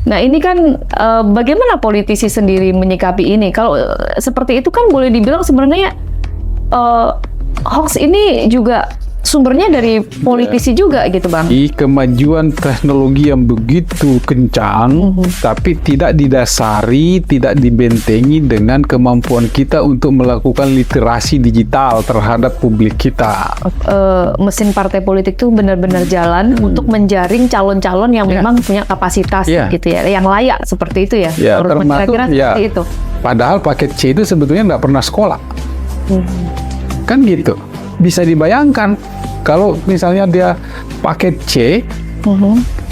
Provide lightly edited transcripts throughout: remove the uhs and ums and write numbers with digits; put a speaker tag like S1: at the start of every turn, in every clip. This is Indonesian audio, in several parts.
S1: Nah ini kan bagaimana politisi sendiri menyikapi ini? Kalau seperti itu kan boleh dibilang sebenarnya hoax ini juga sumbernya dari politisi juga gitu Bang.
S2: Di kemajuan teknologi yang begitu kencang, tapi tidak didasari, tidak dibentengi dengan kemampuan kita untuk melakukan literasi digital terhadap publik kita.
S1: Mesin partai politik itu benar-benar jalan untuk menjaring calon-calon yang memang punya kapasitas gitu ya, yang layak seperti itu ya.
S2: Ya, termasuk
S1: seperti itu.
S2: Padahal paket C itu sebetulnya nggak pernah sekolah. Kan gitu. Bisa dibayangkan kalau misalnya dia paket C,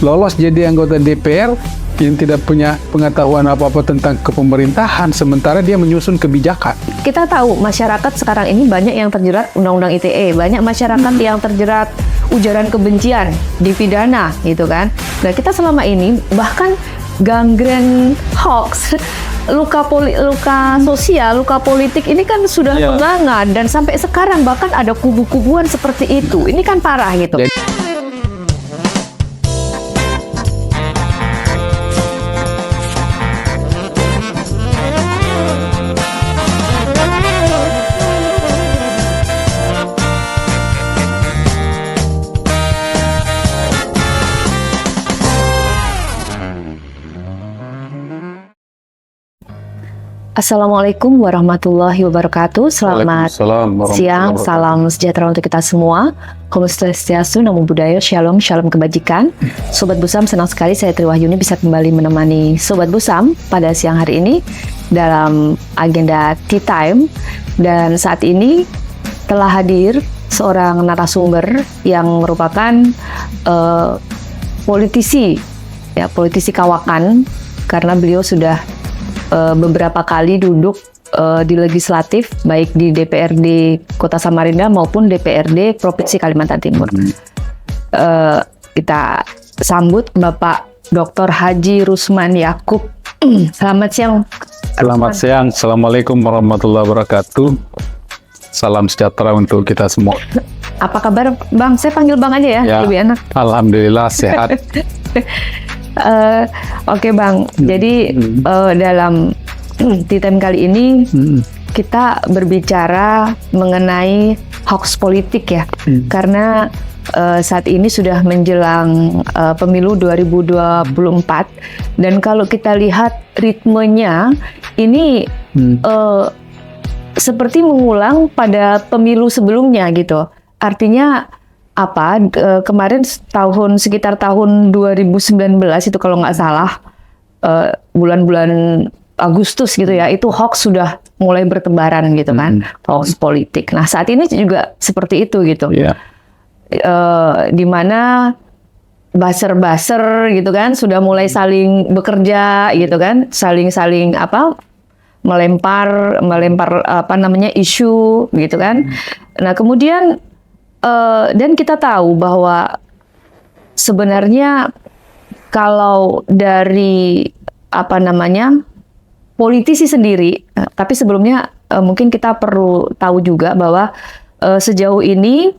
S2: lolos jadi anggota DPR yang tidak punya pengetahuan apa-apa tentang kepemerintahan, sementara dia menyusun kebijakan.
S1: Kita tahu masyarakat sekarang ini banyak yang terjerat Undang-Undang ITE, banyak masyarakat yang terjerat ujaran kebencian, dipidana gitu kan. Nah kita selama ini bahkan gangren hoax, luka sosial, luka politik ini kan sudah tunggangan dan sampai sekarang bahkan ada kubu-kubuan seperti itu. Ini kan parah gitu. Assalamualaikum warahmatullahi wabarakatuh. Selamat siang, salam sejahtera untuk kita semua. Om Swastiastu, Namo Buddhaya, Shalom, Shalom kebajikan. Sobat Busam, senang sekali saya Tri Wahyuni bisa kembali menemani Sobat Busam pada siang hari ini dalam agenda Tea Time. Dan saat ini telah hadir seorang narasumber yang merupakan politisi kawakan, karena beliau sudah beberapa kali duduk di legislatif, baik di DPRD Kota Samarinda maupun DPRD Provinsi Kalimantan Timur. Kita sambut Bapak Dr. Haji Rusman Yakub. Selamat siang.
S2: Selamat siang. Assalamualaikum warahmatullahi wabarakatuh. Salam sejahtera untuk kita semua.
S1: Apa kabar Bang? Saya panggil Bang aja ya, lebih enak.
S2: Alhamdulillah sehat.
S1: Oke Bang, jadi dalam Tea Time kali ini kita berbicara mengenai hoax politik ya, karena saat ini sudah menjelang pemilu 2024 dan kalau kita lihat ritmenya ini seperti mengulang pada pemilu sebelumnya gitu. Artinya kemarin sekitar tahun 2019 itu kalau nggak salah bulan-bulan Agustus gitu ya, itu hoax sudah mulai bertebaran gitu kan, hoax politik. Nah saat ini juga seperti itu gitu, di mana buzzer gitu kan sudah mulai saling bekerja gitu kan, saling melempar isu gitu kan. Nah kemudian dan kita tahu bahwa sebenarnya kalau dari politisi sendiri, tapi sebelumnya mungkin kita perlu tahu juga bahwa sejauh ini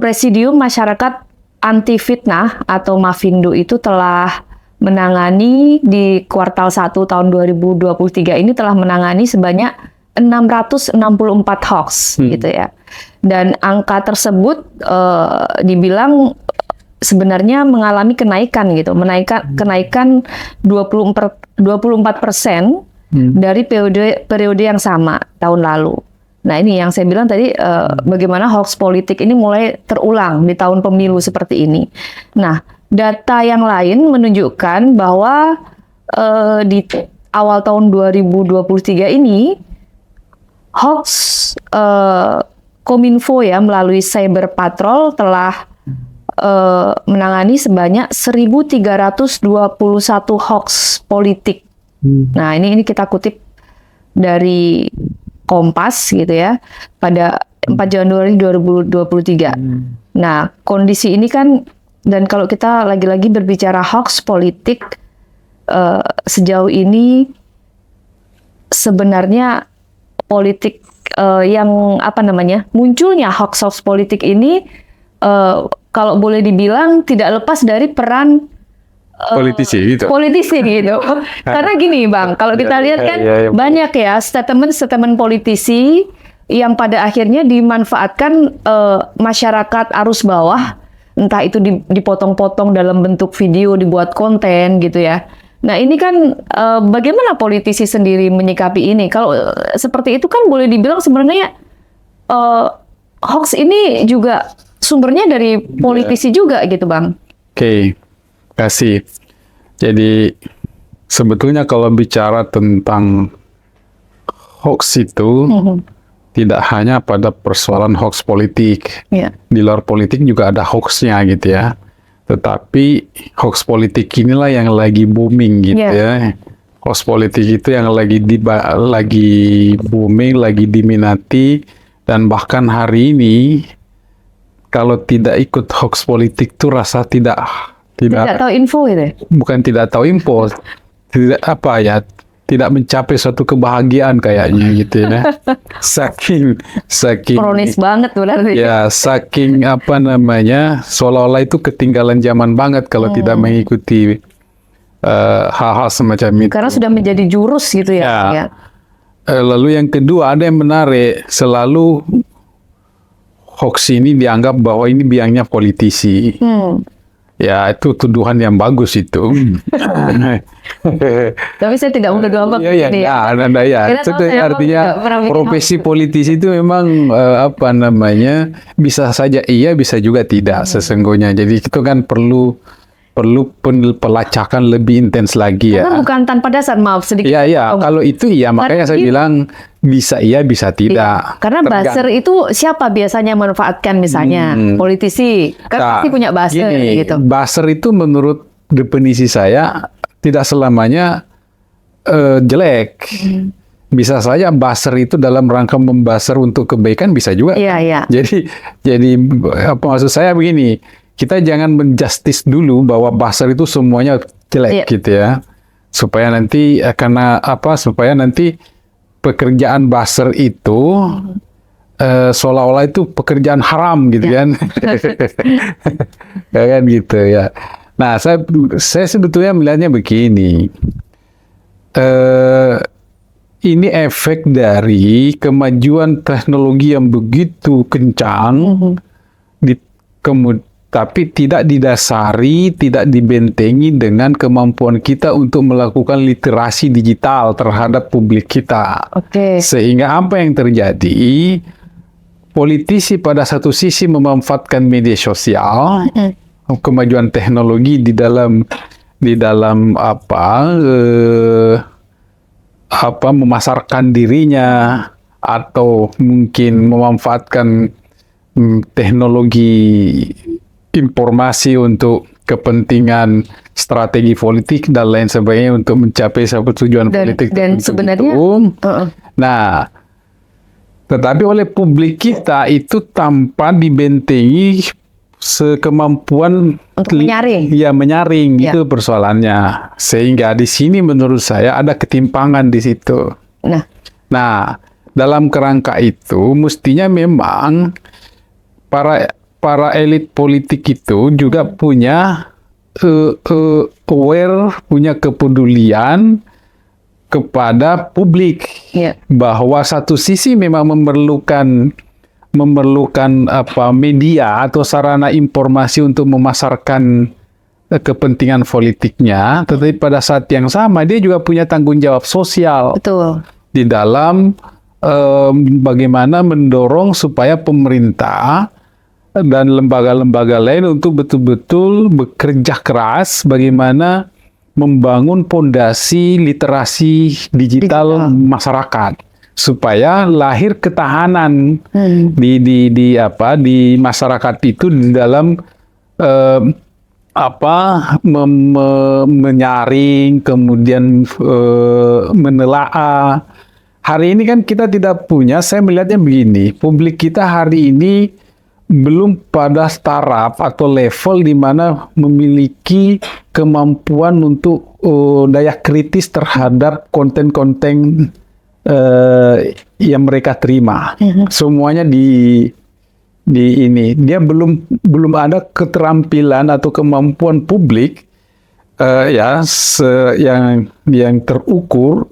S1: Presidium Masyarakat Anti Fitnah atau Mafindo itu telah menangani di kuartal 1 tahun 2023 ini telah menangani sebanyak 664 hoax gitu ya. Dan angka tersebut dibilang sebenarnya mengalami kenaikan gitu, kenaikan 24% dari periode yang sama tahun lalu. Nah ini yang saya bilang tadi, bagaimana hoax politik ini mulai terulang di tahun pemilu seperti ini. Nah data yang lain menunjukkan bahwa di awal tahun 2023 ini hoax Kominfo ya melalui Cyber Patrol telah menangani sebanyak 1.321 hoax politik. Nah ini kita kutip dari Kompas gitu ya pada 4 Januari 2023. Nah kondisi ini kan, dan kalau kita lagi-lagi berbicara hoax politik, sejauh ini sebenarnya politik yang munculnya hoax politik ini kalau boleh dibilang tidak lepas dari peran
S2: politisi gitu.
S1: Politisi gitu. Karena gini Bang, kalau kita lihat kan banyak ya statement-statement politisi yang pada akhirnya dimanfaatkan masyarakat arus bawah, entah itu dipotong-potong dalam bentuk video, dibuat konten gitu ya. Nah ini kan bagaimana politisi sendiri menyikapi ini? Kalau seperti itu kan boleh dibilang sebenarnya hoax ini juga sumbernya dari politisi juga gitu Bang.
S2: Oke, kasih. Jadi sebetulnya kalau bicara tentang hoax itu tidak hanya pada persoalan hoax politik. Di luar politik juga ada hoaxnya gitu ya. Tetapi hoax politik inilah yang lagi booming gitu ya. Hoax politik itu yang lagi booming, lagi diminati, dan bahkan hari ini kalau tidak ikut hoax politik tuh rasa tidak
S1: tahu info gitu.
S2: Bukan tidak tahu info, tidak mencapai suatu kebahagiaan kayaknya gitu ya. Saking
S1: kronis banget berarti.
S2: Ya, saking seolah-olah itu ketinggalan zaman banget kalau tidak mengikuti hal-hal semacam itu.
S1: Karena sudah menjadi jurus gitu ya.
S2: Lalu yang kedua, ada yang menarik, selalu hoax ini dianggap bahwa ini biangnya politisi. Ya, itu tuduhan yang bagus itu.
S1: Tapi saya tidak menuduh Abang.
S2: Itu artinya profesi politisi itu memang bisa saja iya, bisa juga tidak sesungguhnya. Jadi itu kan perlu pelacakan lebih intens lagi ya.
S1: Karena bukan tanpa dasar, maaf sedikit.
S2: Iya, kalau itu iya, makanya saya bilang bisa iya, bisa tidak.
S1: Karena buzzer itu siapa biasanya manfaatkan misalnya? Politisi, kan pasti punya buzzer gitu.
S2: Buzzer itu menurut definisi saya tidak selamanya jelek. Bisa saja buzzer itu dalam rangka membuzzer untuk kebaikan, bisa juga.
S1: Iya.
S2: Jadi apa maksud saya begini, kita jangan menjustis dulu bahwa buzzer itu semuanya jelek gitu ya. Supaya nanti pekerjaan buzzer itu seolah-olah itu pekerjaan haram gitu kan. Ya kan gitu ya. Nah, saya sebetulnya melihatnya begini. Ini efek dari kemajuan teknologi yang begitu kencang, tapi tidak didasari, tidak dibentengi dengan kemampuan kita untuk melakukan literasi digital terhadap publik kita. Sehingga apa yang terjadi? Politisi pada satu sisi memanfaatkan media sosial, kemajuan teknologi di dalam memasarkan dirinya, atau mungkin memanfaatkan teknologi informasi untuk kepentingan strategi politik dan lain sebagainya untuk mencapai satu tujuan politik
S1: dan sebenarnya
S2: nah, tetapi oleh publik kita itu tanpa dibentengi sekemampuan menyaring itu persoalannya, sehingga di sini menurut saya ada ketimpangan di situ. Nah, dalam kerangka itu mestinya memang para elit politik itu juga punya punya kepedulian kepada publik, bahwa satu sisi memang memerlukan media atau sarana informasi untuk memasarkan kepentingan politiknya, tetapi pada saat yang sama dia juga punya tanggung jawab sosial. Di dalam bagaimana mendorong supaya pemerintah dan lembaga-lembaga lain untuk betul-betul bekerja keras bagaimana membangun fondasi literasi digital masyarakat supaya lahir ketahanan di masyarakat itu di dalam menyaring, kemudian menelaah. Hari ini kan kita tidak punya, saya melihatnya begini, publik kita hari ini belum pada taraf atau level di mana memiliki kemampuan untuk daya kritis terhadap konten-konten yang mereka terima. Semuanya di ini dia belum ada keterampilan atau kemampuan publik yang terukur,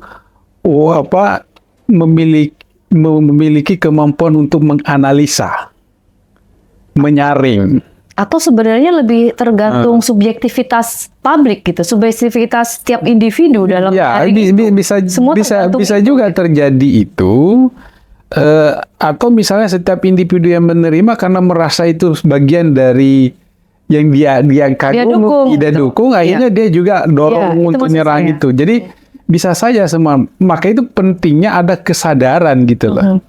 S2: memiliki kemampuan untuk menganalisa, menyaring.
S1: Atau sebenarnya lebih tergantung subjektivitas publik gitu, subjektivitas setiap individu dalam
S2: itu. Bisa juga terjadi itu. Atau misalnya setiap individu yang menerima karena merasa itu bagian dari yang dia kagum, tidak dukung, akhirnya dia juga dorong untuk nyerang itu. Jadi bisa saja semua. Maka itu pentingnya ada kesadaran gitu loh.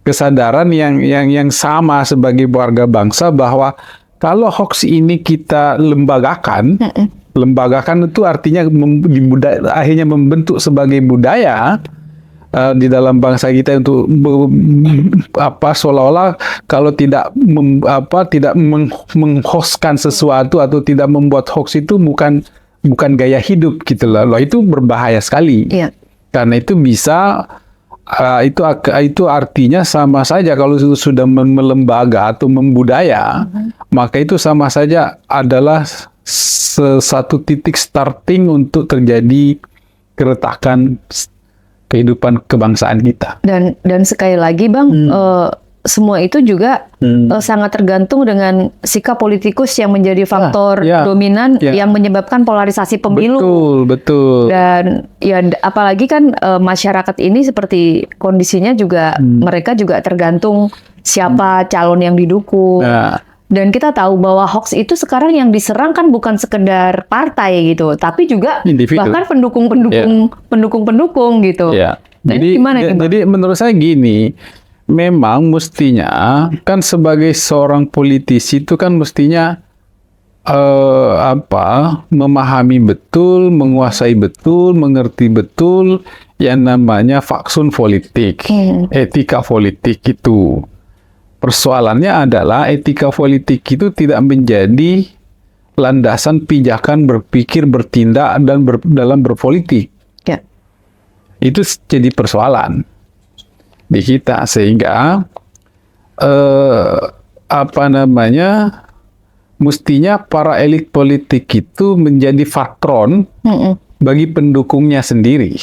S2: Kesadaran yang sama sebagai warga bangsa bahwa kalau hoax ini kita lembagakan itu artinya akhirnya membentuk sebagai budaya di dalam bangsa kita untuk seolah-olah kalau tidak menghostkan sesuatu atau tidak membuat hoax itu bukan gaya hidup gitu loh. Itu berbahaya sekali. Karena itu bisa itu artinya sama saja kalau itu sudah melembaga atau membudaya, maka itu sama saja adalah satu titik starting untuk terjadi keretakan kehidupan kebangsaan kita.
S1: Dan sekali lagi Bang, semua itu juga sangat tergantung dengan sikap politikus yang menjadi faktor dominan yang menyebabkan polarisasi pemilu.
S2: Betul.
S1: Dan ya apalagi kan masyarakat ini seperti kondisinya juga mereka juga tergantung siapa calon yang didukung. Dan kita tahu bahwa hoax itu sekarang yang diserang kan bukan sekedar partai gitu, tapi juga individu. Bahkan pendukung gitu. Nah,
S2: jadi menurut saya gini, memang mestinya kan sebagai seorang politisi itu kan mestinya memahami betul, menguasai betul, mengerti betul yang namanya faksun politik, etika politik itu. Persoalannya adalah etika politik itu tidak menjadi landasan pijakan berpikir, bertindak, dan dalam berpolitik. Itu jadi persoalan di kita, sehingga mestinya para elit politik itu menjadi patron bagi pendukungnya sendiri.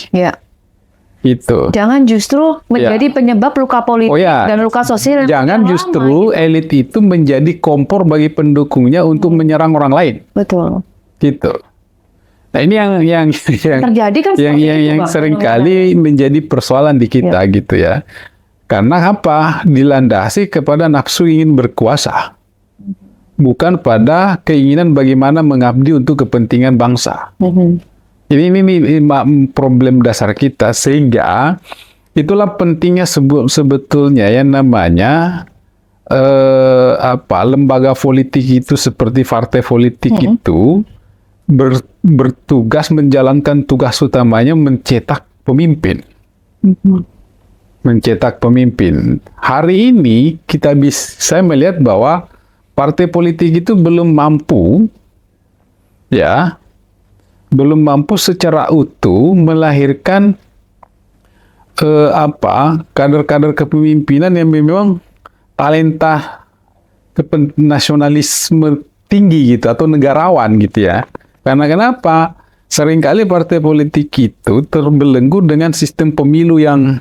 S2: Itu.
S1: Jangan justru menjadi penyebab luka politik dan luka sosial.
S2: Jangan justru elit itu menjadi kompor bagi pendukungnya untuk menyerang orang lain.
S1: Betul.
S2: Gitu. Nah ini yang
S1: terjadi kan
S2: yang seringkali menjadi persoalan di kita gitu ya. Karena apa? Dilandasi kepada nafsu ingin berkuasa. Bukan pada keinginan bagaimana mengabdi untuk kepentingan bangsa. Ini problem dasar kita, sehingga itulah pentingnya sebetulnya yang namanya lembaga politik itu seperti partai politik itu bertugas menjalankan tugas utamanya mencetak pemimpin. Mencetak pemimpin. Hari ini saya melihat bahwa partai politik itu belum mampu secara utuh melahirkan kader-kader kepemimpinan yang memang talenta nasionalisme tinggi gitu atau negarawan gitu ya. Karena kenapa? Seringkali partai politik itu terbelenggu dengan sistem pemilu yang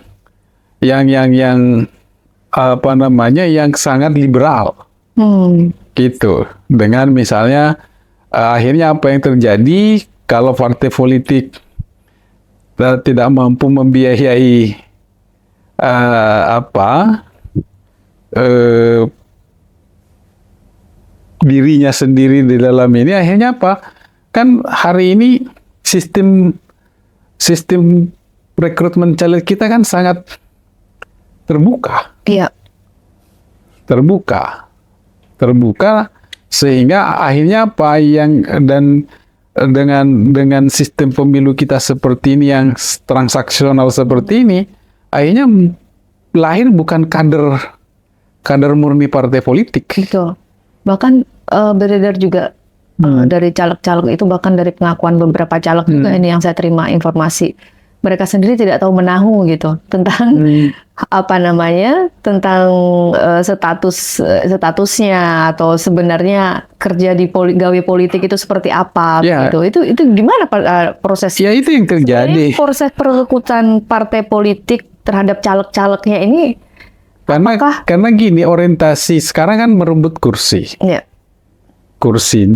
S2: sangat liberal. Gitu. Dengan misalnya akhirnya apa yang terjadi kalau partai politik tidak mampu membiayai dirinya sendiri di dalam ini, akhirnya apa? Kan hari ini sistem rekrutmen caleg kita kan sangat terbuka. Terbuka sehingga akhirnya apa dengan sistem pemilu kita seperti ini yang transaksional seperti ini, akhirnya lahir bukan kader murni partai politik.
S1: Betul. Bahkan beredar juga dari caleg-caleg itu, bahkan dari pengakuan beberapa caleg juga ini yang saya terima informasi mereka sendiri tidak tahu menahu gitu tentang tentang statusnya atau sebenarnya kerja di gawe politik itu seperti apa gitu. Itu gimana proses?
S2: Ya itu yang terjadi.
S1: Proses perekrutan partai politik terhadap caleg-calegnya ini.
S2: Karena gini, orientasi sekarang kan merebut kursi.
S1: Ya.
S2: Kursi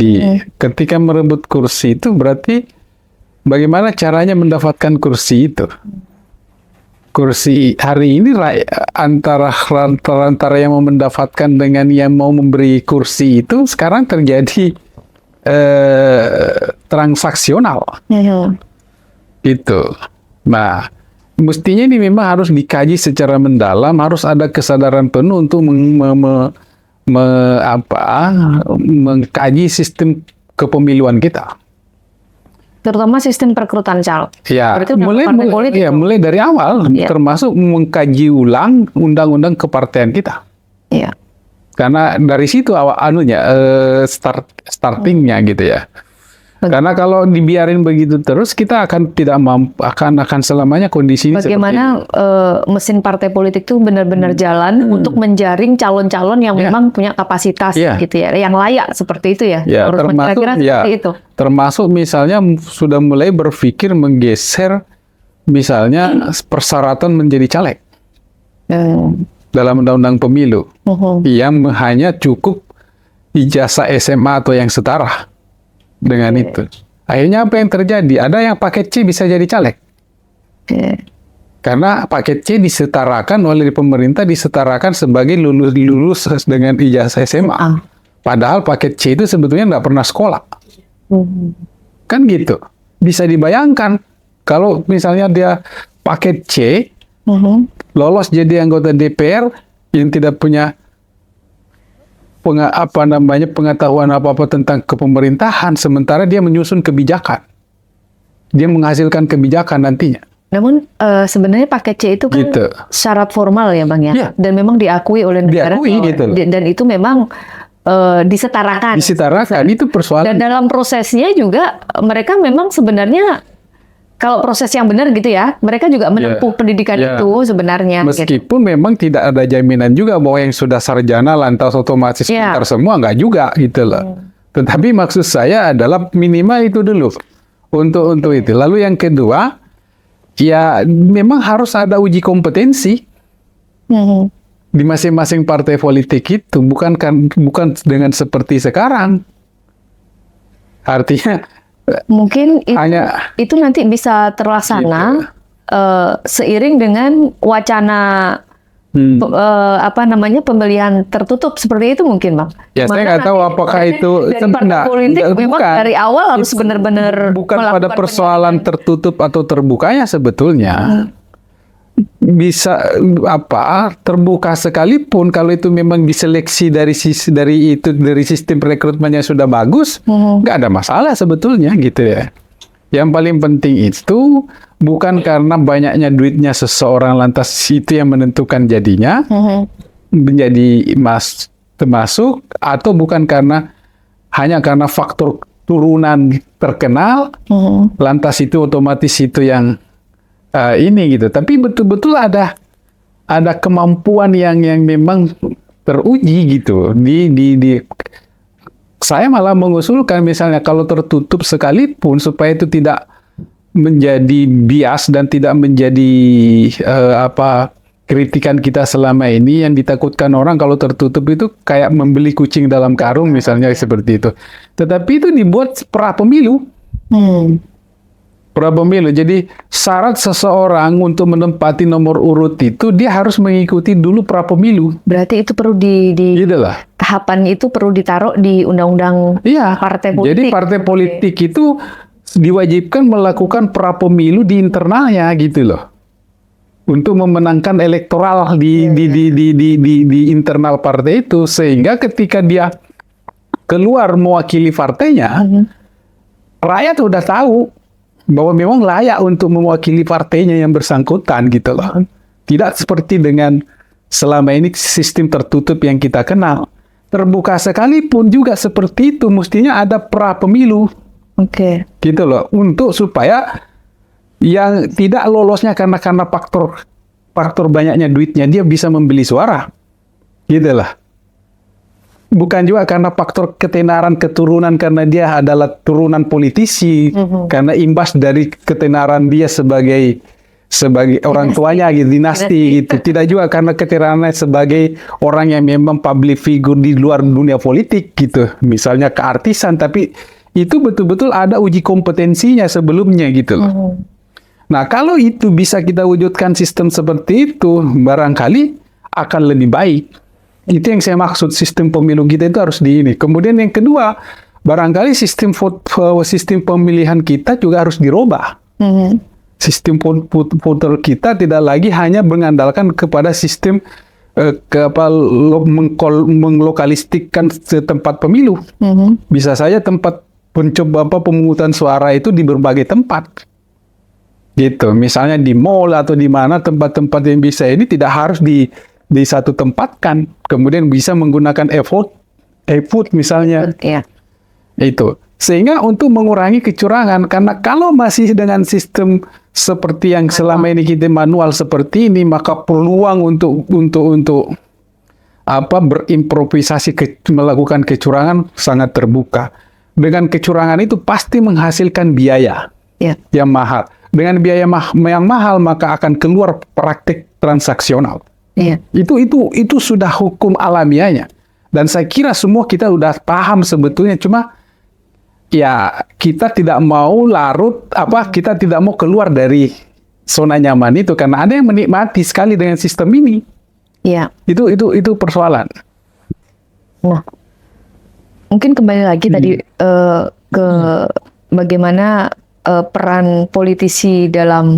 S2: ketika merebut kursi itu berarti bagaimana caranya mendapatkan kursi itu. Kursi hari ini antara yang mau mendapatkan dengan yang mau memberi kursi itu sekarang terjadi transaksional. Gitu. Nah, mestinya ini memang harus dikaji secara mendalam, harus ada kesadaran penuh untuk mengkaji sistem kepemiluan kita.
S1: Terutama sistem perekrutan caleg.
S2: Ya, mulai dari awal, termasuk mengkaji ulang undang-undang kepartean kita.
S1: Iya.
S2: Karena dari situ startingnya gitu ya. Karena kalau dibiarin begitu terus, kita akan tidak mampu, akan selamanya kondisi ini.
S1: Bagaimana mesin partai politik itu benar-benar jalan untuk menjaring calon-calon yang memang punya kapasitas gitu ya, yang layak seperti itu ya.
S2: Termasuk misalnya sudah mulai berpikir menggeser misalnya persyaratan menjadi caleg dalam undang-undang pemilu yang hanya cukup ijazah SMA atau yang setara. Dengan itu, akhirnya apa yang terjadi? Ada yang paket C bisa jadi caleg, karena paket C disetarakan oleh pemerintah, disetarakan sebagai lulus dengan ijazah SMA. Padahal paket C itu sebetulnya nggak pernah sekolah, kan gitu. Bisa dibayangkan kalau misalnya dia paket C, lolos jadi anggota DPR yang tidak punya pengetahuan apa-apa tentang kepemerintahan, sementara dia menyusun kebijakan. Dia menghasilkan kebijakan nantinya.
S1: Namun sebenarnya paket C itu kan syarat formal ya Bang ya. Dan memang diakui oleh negara. Dan itu memang disetarakan.
S2: Disetarakan, itu persoalan.
S1: Dan dalam prosesnya juga mereka memang sebenarnya kalau proses yang benar gitu ya, mereka juga menempuh pendidikan itu sebenarnya.
S2: Meskipun memang tidak ada jaminan juga bahwa yang sudah sarjana lantas otomatis pintar semua, nggak juga gitu loh. Tetapi maksud saya adalah minimal itu dulu untuk itu. Lalu yang kedua, ya memang harus ada uji kompetensi di masing-masing partai politik itu, bukan dengan seperti sekarang. Artinya
S1: mungkin itu nanti bisa terlaksana seiring dengan wacana pemilihan tertutup seperti itu mungkin Bang.
S2: Ya saya nggak tahu apakah itu
S1: politik memang dari awal harus benar-benar
S2: bukan pada persoalan tertutup atau terbukanya sebetulnya. Bisa terbuka sekalipun kalau itu memang diseleksi dari sistem rekrutmennya sudah bagus, nggak ada masalah sebetulnya gitu ya. Yang paling penting itu bukan karena banyaknya duitnya seseorang lantas itu yang menentukan jadinya menjadi termasuk, atau bukan hanya karena faktor turunan terkenal lantas itu otomatis itu yang ini gitu, tapi betul-betul ada kemampuan yang memang teruji gitu. Saya malah mengusulkan misalnya kalau tertutup sekalipun supaya itu tidak menjadi bias dan tidak menjadi kritikan kita selama ini yang ditakutkan orang kalau tertutup itu kayak membeli kucing dalam karung misalnya seperti itu. Tetapi itu dibuat pra pemilu. Pra-pemilu. Jadi syarat seseorang untuk menempati nomor urut itu dia harus mengikuti dulu pra-pemilu.
S1: Berarti itu perlu tahapan itu perlu ditaruh di undang-undang partai politik.
S2: Jadi partai politik itu diwajibkan melakukan pra-pemilu di internalnya gitu loh. Untuk memenangkan elektoral di internal partai itu, sehingga ketika dia keluar mewakili partainya, rakyat udah tahu bahwa memang layak untuk mewakili partainya yang bersangkutan gitu loh. Tidak seperti dengan selama ini sistem tertutup yang kita kenal. Terbuka sekalipun juga seperti itu, mestinya ada pra pemilu. Gitu loh, untuk supaya Yang tidak lolosnya karena faktor banyaknya duitnya, dia bisa membeli suara, gitu lah. Bukan juga karena faktor ketenaran keturunan, karena dia adalah turunan politisi, karena imbas dari ketenaran dia sebagai orang tuanya gitu, dinasti gitu. Tidak juga karena ketenarannya sebagai orang yang memang public figure di luar dunia politik gitu. Misalnya keartisan, tapi itu betul-betul ada uji kompetensinya sebelumnya gitu loh. Nah, kalau itu bisa kita wujudkan sistem seperti itu, barangkali akan lebih baik. Itu yang saya maksud, sistem pemilu kita itu harus ini. Kemudian yang kedua, barangkali sistem pemilihan kita juga harus dirubah. Sistem voter kita tidak lagi hanya mengandalkan kepada sistem menglokalistikkan tempat pemilu. Bisa saja tempat pemungutan suara itu di berbagai tempat. Gitu. Misalnya di mall atau di mana tempat-tempat yang bisa ini tidak harus di satu tempat kan, kemudian bisa menggunakan e-vote misalnya. Itu. Sehingga untuk mengurangi kecurangan, karena kalau masih dengan sistem seperti yang selama ini kita manual seperti ini, maka peluang untuk berimprovisasi melakukan kecurangan sangat terbuka. Dengan kecurangan itu pasti menghasilkan biaya yang mahal. Dengan biaya yang mahal, maka akan keluar praktik transaksional. Itu sudah hukum alamiahnya. Dan saya kira semua kita sudah paham sebetulnya, cuma ya kita tidak mau kita tidak mau keluar dari zona nyaman itu, karena ada yang menikmati sekali dengan sistem ini. Itu persoalan.
S1: Nah, mungkin kembali lagi tadi ke bagaimana peran politisi dalam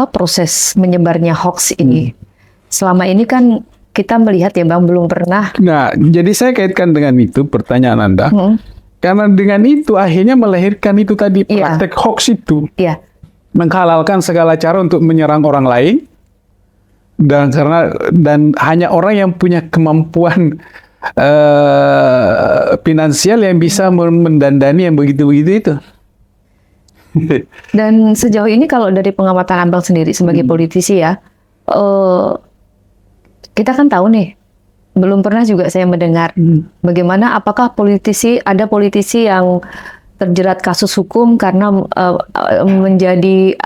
S1: proses menyebarnya hoax ini. Selama ini kan kita melihat ya Bang, belum pernah.
S2: Nah, jadi saya kaitkan dengan itu pertanyaan Anda. Karena dengan itu akhirnya melahirkan itu tadi praktek hoax itu. Menghalalkan segala cara untuk menyerang orang lain. Dan hanya orang yang punya kemampuan finansial yang bisa mendandani yang begitu-begitu itu.
S1: Dan sejauh ini kalau dari pengamatan Abang sendiri sebagai politisi ya, kita kan tahu nih, belum pernah juga saya mendengar bagaimana apakah ada politisi yang terjerat kasus hukum karena menjadi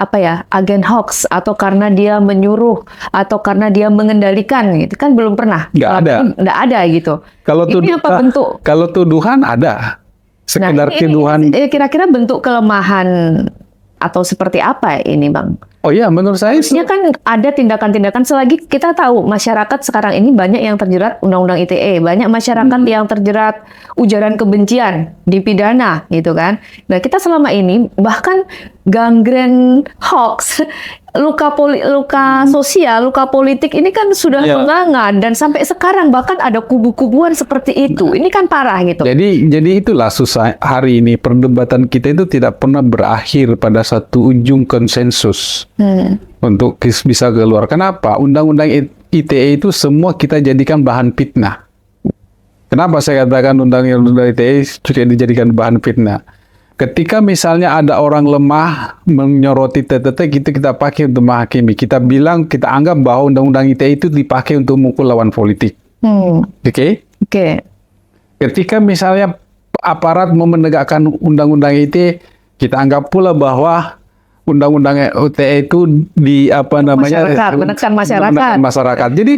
S1: agen hoax, atau karena dia menyuruh, atau karena dia mengendalikan gitu kan, belum pernah. Nggak ada gitu.
S2: Kalau tuduhan ada. Sekedar tuduhan.
S1: Kira-kira bentuk kelemahan atau seperti apa ini Bang?
S2: Oh iya, menurut saya
S1: harusnya kan ada tindakan-tindakan, selagi kita tahu masyarakat sekarang ini banyak yang terjerat Undang-Undang ITE, banyak masyarakat yang terjerat ujaran kebencian, dipidana gitu kan. Nah, kita selama ini bahkan gangren hoax, luka sosial, luka politik ini kan sudah menganga, dan sampai sekarang bahkan ada kubu-kubuan seperti itu. Ini kan parah gitu.
S2: Jadi itulah susah hari ini, perdebatan kita itu tidak pernah berakhir pada satu ujung konsensus untuk bisa keluar. Kenapa? Undang-undang ITE itu semua kita jadikan bahan fitnah. Kenapa saya katakan undang-undang ITE juga dijadikan bahan fitnah? Ketika misalnya ada orang lemah menyoroti TTT, kita pakai untuk menghakimi. Kita anggap bahwa undang-undang ITE itu dipakai untuk memukul lawan politik. Oke? Ketika misalnya aparat mau menegakkan undang-undang ITE, kita anggap pula bahwa undang-undang ITE itu
S1: menekan masyarakat.
S2: Jadi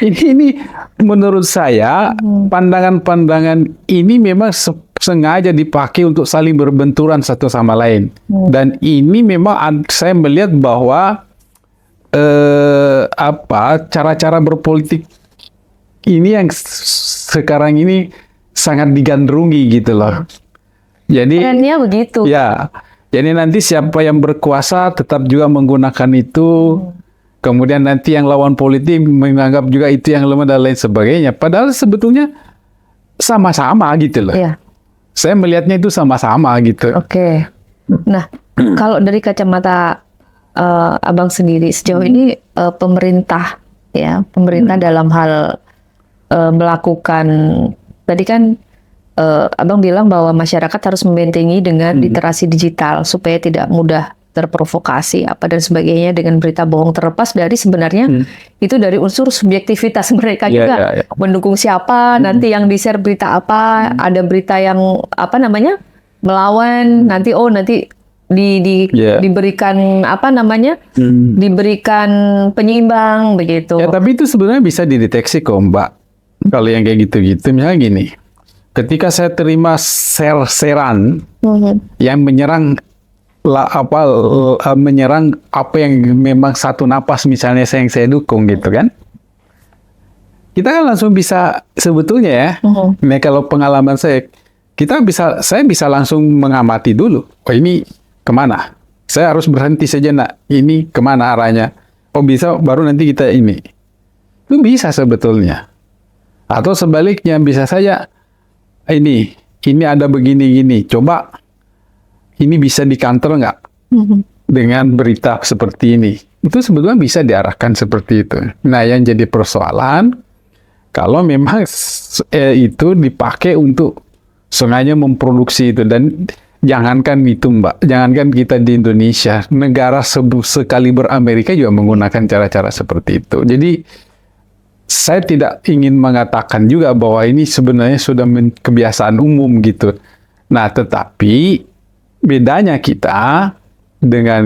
S2: ini menurut saya pandangan-pandangan ini memang sengaja dipakai untuk saling berbenturan satu sama lain. Dan ini memang saya melihat bahwa cara-cara berpolitik ini yang sekarang ini sangat digandrungi gitu loh. Jadi
S1: trennya begitu.
S2: Ya. Jadi nanti siapa yang berkuasa tetap juga menggunakan itu. Kemudian nanti yang lawan politik menganggap juga itu yang lemah dan lain sebagainya. Padahal sebetulnya sama-sama gitu loh. Saya melihatnya itu sama-sama gitu.
S1: Nah, kalau dari kacamata Abang sendiri, sejauh ini pemerintah dalam hal melakukan, tadi kan Abang bilang bahwa masyarakat harus membentengi dengan literasi digital supaya tidak mudah terprovokasi apa dan sebagainya dengan berita bohong, terlepas dari sebenarnya itu dari unsur subjektivitas mereka juga mendukung siapa, nanti yang di-share berita apa, ada berita yang apa namanya melawan, nanti diberikan apa namanya diberikan penyeimbang begitu.
S2: Ya, tapi itu sebenarnya bisa dideteksi kok, Mbak. Kalau yang kayak gitu-gitu, misalnya gini, ketika saya terima share-sharean yang menyerang menyerang apa yang memang satu napas misalnya yang saya dukung gitu kan, kita kan langsung bisa sebetulnya ya, nah kalau pengalaman saya bisa langsung mengamati dulu, oh ini kemana, saya harus berhenti sejenak, ini kemana arahnya, oh bisa baru nanti kita ini, itu bisa sebetulnya, atau sebaliknya bisa saja ini ada begini-gini, coba ini bisa di-counter nggak dengan berita seperti ini? Itu sebetulnya bisa diarahkan seperti itu. Nah, yang jadi persoalan, kalau memang itu dipakai untuk sengaja memproduksi itu. Dan jangankan itu, Mbak, jangankan kita di Indonesia, negara sekaliber Amerika juga menggunakan cara-cara seperti itu. Jadi, saya tidak ingin mengatakan juga bahwa ini sebenarnya sudah kebiasaan umum gitu. Nah, tetapi bedanya kita dengan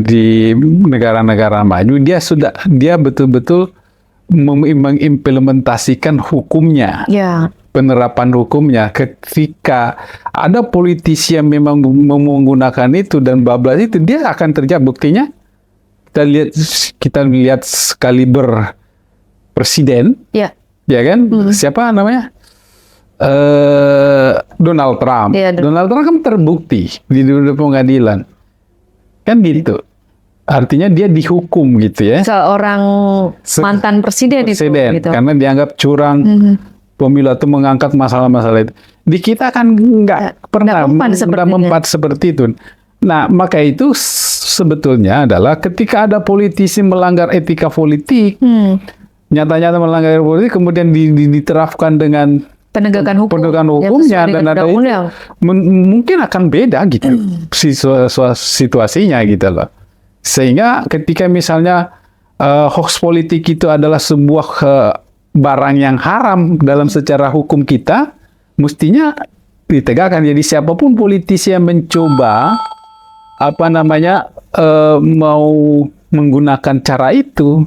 S2: di negara-negara maju, dia betul-betul mengimplementasikan hukumnya, penerapan hukumnya. Ketika ada politisi yang memang menggunakan itu dan bablas itu, dia akan terjadi. Buktinya kita lihat sekaliber presiden, ya kan? Siapa namanya? Donald Trump. Donald Trump kan terbukti di dunia pengadilan. Kan gitu. Artinya dia dihukum gitu ya.
S1: Seorang mantan presiden itu. Gitu.
S2: Karena dianggap curang pemilu atau mengangkat masalah-masalah itu. Di kita kan nggak pernah mempat seperti itu. Nah, maka itu sebetulnya adalah ketika ada politisi melanggar etika politik, nyata-nyata melanggar etika politik, kemudian diterapkan dengan penegakan hukumnya dan ada mungkin akan beda gitu situasinya gitu loh. Sehingga ketika misalnya hoax politik itu adalah sebuah barang yang haram dalam secara hukum kita, mestinya ditegakkan. Jadi siapapun politisi yang mencoba mau menggunakan cara itu,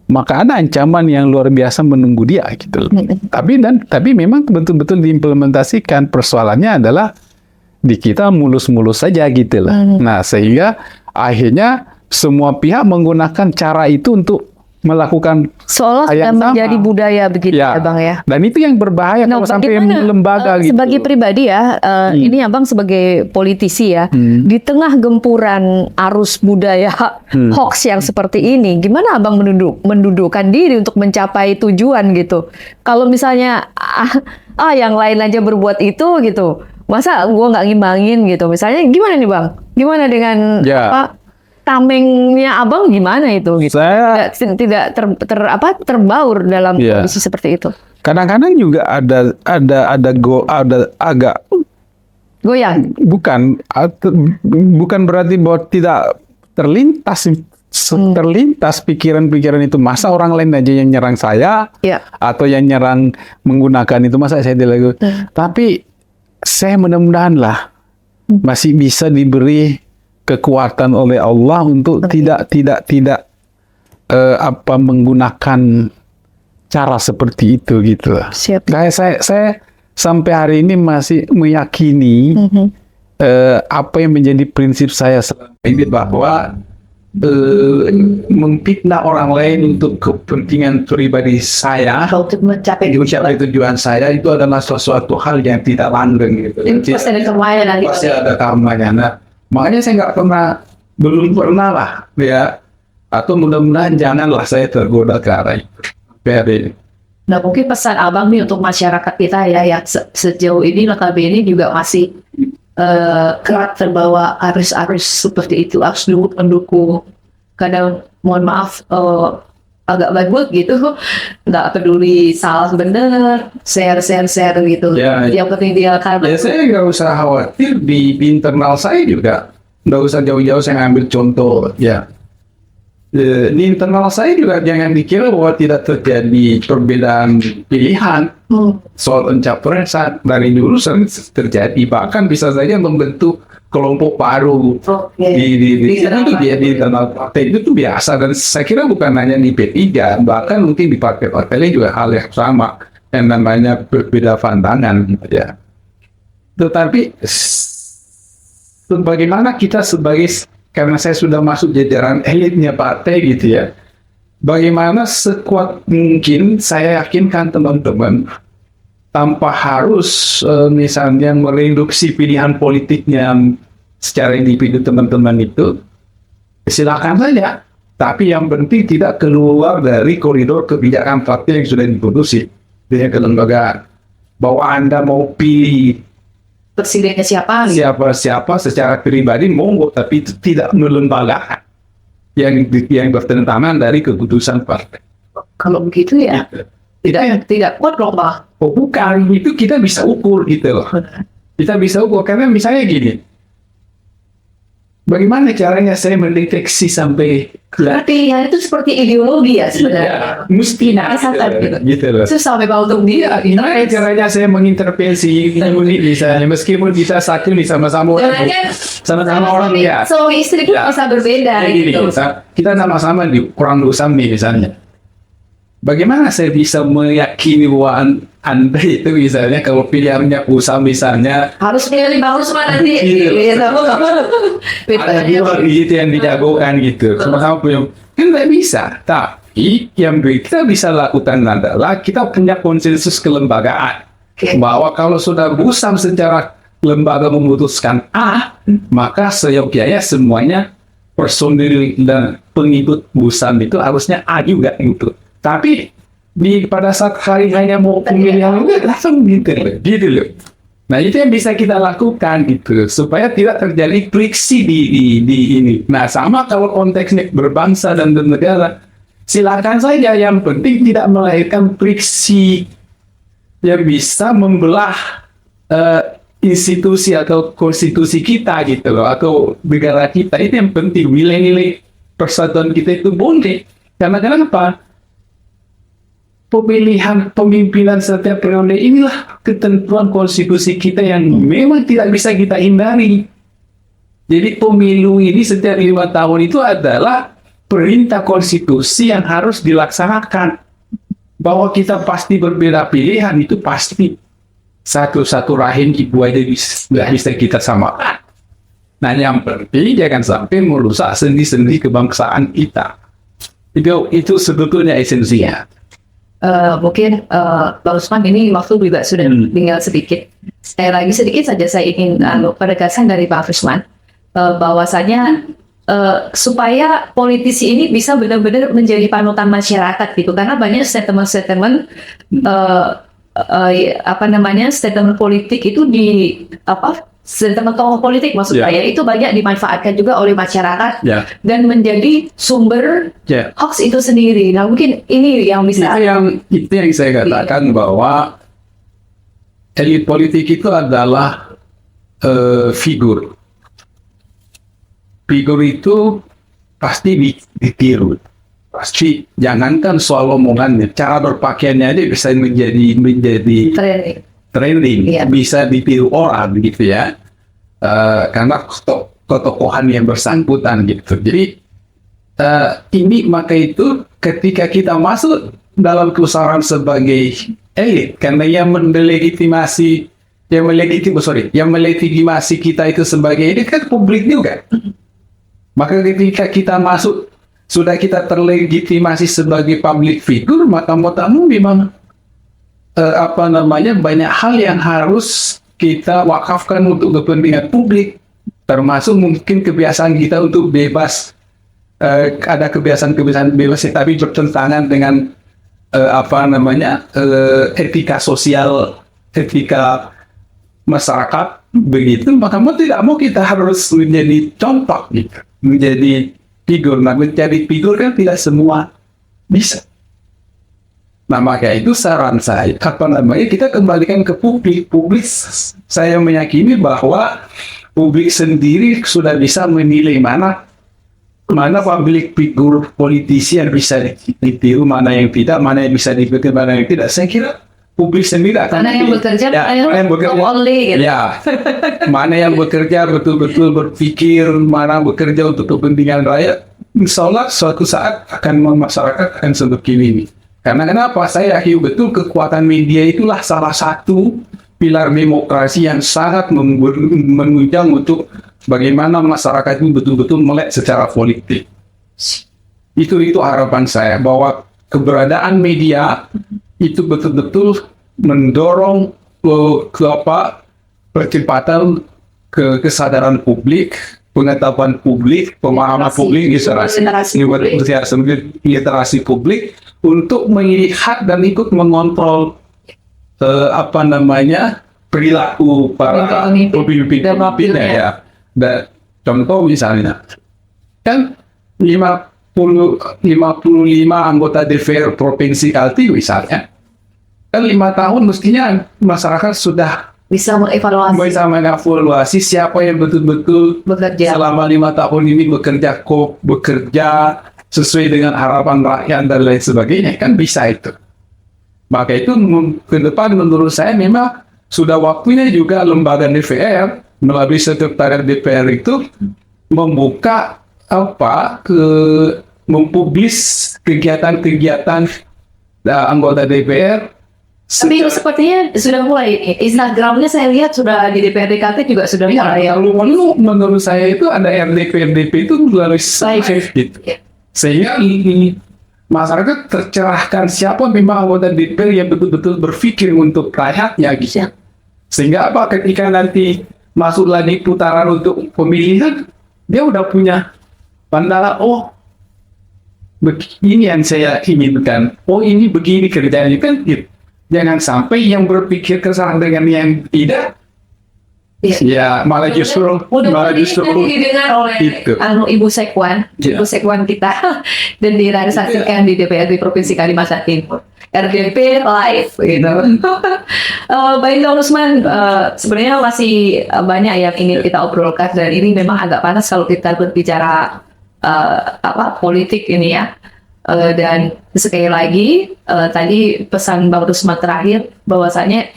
S2: maka ada ancaman yang luar biasa menunggu dia gitu loh. Tapi memang betul-betul diimplementasikan. Persoalannya adalah di kita mulus-mulus saja gitu loh. Nah, sehingga akhirnya semua pihak menggunakan cara itu untuk melakukan
S1: seolah sudah menjadi budaya begitu ya Bang ya.
S2: Dan itu yang berbahaya kalau sampai lembaga gitu.
S1: Sebagai pribadi ya, ini Abang sebagai politisi ya, di tengah gempuran arus budaya hoax yang seperti ini, gimana Abang mendudukkan diri untuk mencapai tujuan gitu? Kalau misalnya yang lain aja berbuat itu gitu, masa gua nggak ngimbangin gitu? Misalnya gimana nih Bang? Gimana dengan tamengnya Abang gimana itu gitu? Saya tidak terbaur dalam kondisi seperti itu.
S2: Kadang-kadang juga ada agak
S1: goyang.
S2: Bukan berarti bahwa tidak terlintas pikiran-pikiran itu. Masa orang lain aja yang nyerang saya atau yang nyerang menggunakan itu, masa saya tidak. Tapi saya mudah-mudahan lah masih bisa diberi kekuatan oleh Allah untuk tidak menggunakan cara seperti itu gitu. Saya sampai hari ini masih meyakini apa yang menjadi prinsip saya selama ini, bahwa memfitnah orang lain untuk kepentingan pribadi saya, untuk mencapai tujuan saya, itu adalah sesuatu hal yang tidak langgeng gitu. Pasti ada karmanya. Nah, makanya saya belum pernah lah ya, atau mudah-mudahan janganlah saya tergoda ke arah itu.
S3: Nah, mungkin pesan Abang nih untuk masyarakat kita ya, yang sejauh ini notabene juga masih kerap terbawa arus-arus seperti itu, harus mendukung. Kadang mohon maaf agak bagus gitu, nggak peduli salah bener, share gitu. Yang penting dia karena.
S2: Ya, saya nggak usah khawatir, di internal saya juga nggak usah jauh-jauh saya ambil contoh ya. Di internal saya juga jangan dikira bahwa tidak terjadi perbedaan pilihan soal pencapresan. Dari dulu sering terjadi, bahkan bisa saja membentuk kelompok baru di internal partai. Itu tuh biasa, dan saya kira bukan hanya di P3, bahkan mungkin di partai-partai lain juga hal yang sama, yang namanya berbeda pandangan gitu ya. Tetapi bagaimana kita karena saya sudah masuk jajaran elitnya partai gitu ya, bagaimana sekuat mungkin saya yakinkan teman-teman tanpa harus misalnya mereduksi pilihan politiknya secara individu teman-teman itu, silakan saja. Tapi yang penting tidak keluar dari koridor kebijakan partai yang sudah diputusi dengan kelembagaan. Bahwa Anda mau pilih
S3: Presidennya siapa?
S2: siapa secara pribadi monggo, tapi itu tidak melembagaan yang bertentangan dari keputusan partai.
S3: Kalau begitu ya tidak kuat dong, Pak.
S2: Oh bukan, itu kita bisa ukur gitu loh. Kita bisa ukur karena misalnya gini, bagaimana caranya saya mendeteksi sampai
S3: Berarti ya itu seperti ideologi ya sebenarnya.
S2: mesti gitu loh.
S3: Itu sampai bau untuk dia.
S2: Gimana caranya saya mengintervensi misalnya, meskipun kita satu nih sama-sama orang ya.
S3: Suami istri itu
S2: Ya.
S3: bisa berbeda
S2: Kayak gini,
S3: gitu.
S2: kita sama-sama di kurang dosam nih misalnya. Bagaimana saya bisa meyakini bahwa Anda itu misalnya kalau pilihannya Usam misalnya
S3: Harus pilih Bang Usman nanti.
S2: Gitu.
S3: Gitu.
S2: ada dua gitu yang dijagokan gitu. Sama-sama punya, kan nggak bisa. Tapi yang kita bisa lakukan adalah kita punya konsensus kelembagaan. Bahwa kalau sudah Usam secara lembaga memutuskan A, maka seyogyanya semuanya personil dan pengikut Usam itu harusnya A juga gitu. Tapi pada saat hari hanya mau pemilihan langsung gitu loh. Nah itu yang bisa kita lakukan gitu supaya tidak terjadi friksi di ini. Nah sama kalau konteksnya berbangsa dan bernegara, silakan saja, yang penting tidak melahirkan friksi yang bisa membelah institusi atau konstitusi kita gitu loh, atau negara kita. Itu yang penting, nilai-nilai persatuan kita itu boleh. Karena kenapa? Pemilihan pemimpinan setiap periode inilah ketentuan konstitusi kita yang memang tidak bisa kita hindari. Jadi pemilu ini setiap 5 tahun itu adalah perintah konstitusi yang harus dilaksanakan. Bahwa kita pasti berbeda pilihan itu pasti. Satu-satu rahim ibu aja nggak bisa kita samakan. Nah yang penting jangan sampai merusak sendi-sendi kebangsaan kita. Itu sebetulnya esensinya.
S3: Mungkin Bang Usman ini waktu juga sudah tinggal sedikit. Sedikit saja saya ingin penegasan dari Pak Usman bahwasanya supaya politisi ini bisa benar-benar menjadi panutan masyarakat gitu, karena banyak statement-statement statement politik itu statement tokoh politik maksud saya itu banyak dimanfaatkan juga oleh masyarakat dan menjadi sumber hoax itu sendiri. Nah mungkin ini yang bisa
S2: itu yang saya katakan bahwa elit politik itu adalah figur itu pasti ditiru, pasti jangankan soal omongannya, cara berpakaiannya aja bisa menjadi trending, bisa ditiru orang gitu ya, karena ketokohan yang bersangkutan gitu. Jadi maka itu ketika kita masuk dalam pusaran sebagai elit, karena yang melegitimasi kita itu sebagai elit kan publik juga. Maka ketika kita masuk, sudah kita terlegitimasi sebagai public figure, maka mau tamu memang banyak hal yang harus kita wakafkan untuk kepentingan publik, termasuk mungkin kebiasaan kita untuk bebas. Ada kebiasaan bebas tapi bertentangan dengan etika sosial, etika masyarakat begitu, maka mau tidak mau kita harus menjadi contoh gitu, menjadi figur. Nah, menjadi figur kan tidak semua bisa. Nah, maka itu saran saya, kita kembalikan ke publik. Saya meyakini bahwa publik sendiri sudah bisa menilai mana public figure politisi yang bisa ditiru, mana yang tidak, mana yang bisa diikuti, mana yang tidak. Saya kira publik sendiri akan
S3: Mana yang bekerja,
S2: mana yang bekerja,
S3: only, gitu.
S2: ya, mana yang bekerja betul-betul berpikir, mana bekerja untuk kepentingan rakyat. Insya Allah suatu saat masyarakat akan seperti ini. Karena kenapa? Saya yakin betul kekuatan media itulah salah satu pilar demokrasi yang sangat menunjang untuk bagaimana masyarakat itu betul-betul melek secara politik. Itu harapan saya, bahwa keberadaan media itu betul-betul mendorong percepatan kesadaran publik, pengetahuan publik, pemahaman publik, literasi publik untuk melihat dan ikut mengontrol perilaku para pemimpin ya. Dan contoh misalnya, kan 55 anggota DPR Provinsi Kaltim misalnya, kan 5 tahun mestinya masyarakat sudah
S3: Bisa
S2: mengevaluasi siapa yang betul-betul
S3: bekerja
S2: selama 5 tahun ini bekerja sesuai dengan harapan rakyat dan lain sebagainya, kan bisa itu. Maka itu ke depan menurut saya memang sudah waktunya juga lembaga DPR melalui sekretariat DPR itu membuka mempublis kegiatan-kegiatan anggota DPR.
S3: Tapi sepertinya sudah mulai. Instagramnya saya lihat sudah di DPRD Kaltim juga sudah mulai.
S2: Lalu menurut saya itu ada RDP itu melalui gitu. Sehingga masyarakat tercerahkan siapa memang anggota DPR yang betul-betul berpikir untuk rakyatnya gitu. Sehingga ketika nanti masuk lagi putaran untuk pemilihan, dia udah punya pandangan, begini yang saya inginkan, ini begini kerjanya, kan gitu. Jangan sampai yang berpikir kesana dengan yang tidak, ya malah justru
S3: didengar oleh
S2: itu.
S3: Ibu Sekwan, Ibu Sekwan kita dan direalisasikan di DPRD Provinsi Kalimantan Timur. RDP live gitu. Baik Kang Rusman, sebenarnya masih banyak yang ingin kita obrolkan dan ini memang agak panas kalau kita berbicara politik ini ya. Dan sekali lagi tadi pesan Bang Rusman terakhir bahwasanya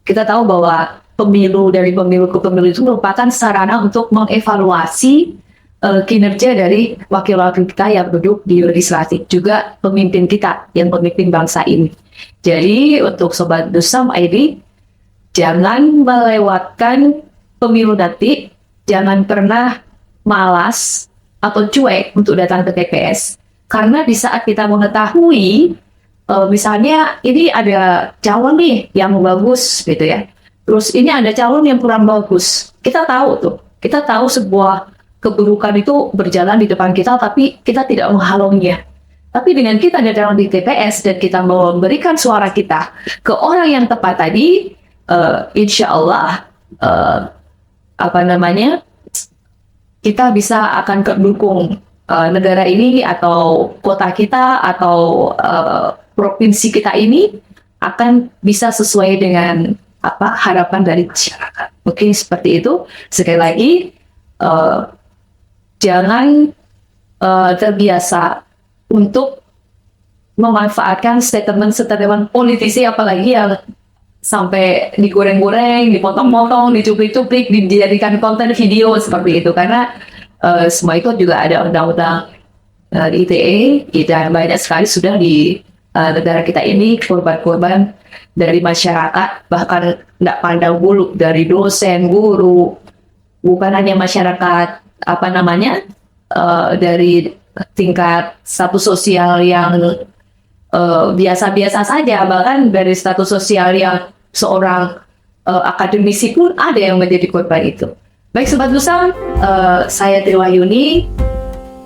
S3: kita tahu bahwa pemilu dari pemilu ke pemilu itu merupakan sarana untuk mengevaluasi kinerja dari wakil-wakil kita yang duduk di legislatif, juga pemimpin kita yang pemimpin bangsa ini. Jadi untuk Sobat Dusam ID, jangan melewatkan pemilu nanti, jangan pernah malas atau cuek untuk datang ke TPS. Karena di saat kita mengetahui, misalnya ini ada calon nih yang bagus gitu ya, terus ini ada calon yang kurang bagus, kita tahu sebuah keburukan itu berjalan di depan kita, tapi kita tidak menghalaunya. Tapi dengan kita datang di TPS dan kita memberikan suara kita ke orang yang tepat tadi, insya Allah kita bisa akan mendukung negara ini atau kota kita atau provinsi kita ini akan bisa sesuai dengan harapan dari masyarakat. Mungkin seperti itu. Sekali lagi, jangan terbiasa untuk memanfaatkan statement-statement politisi, apalagi yang sampai digoreng-goreng, dipotong-potong, dicuplik-cuplik, dijadikan konten video seperti itu. Karena semua itu juga ada undang-undang ITE dan banyak sekali sudah di negara kita ini korban-korban dari masyarakat, bahkan tidak pandang bulu, dari dosen, guru, bukan hanya masyarakat dari tingkat status sosial yang biasa-biasa saja, bahkan dari status sosial yang seorang akademisi pun ada yang menjadi korban itu. Baik Sobat Dusam, saya Triwayuni,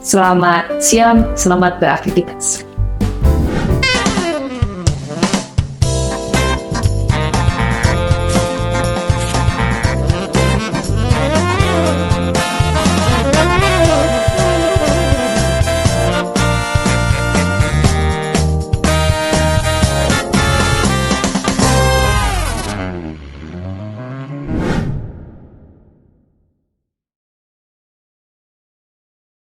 S3: selamat siang, selamat beraktivitas.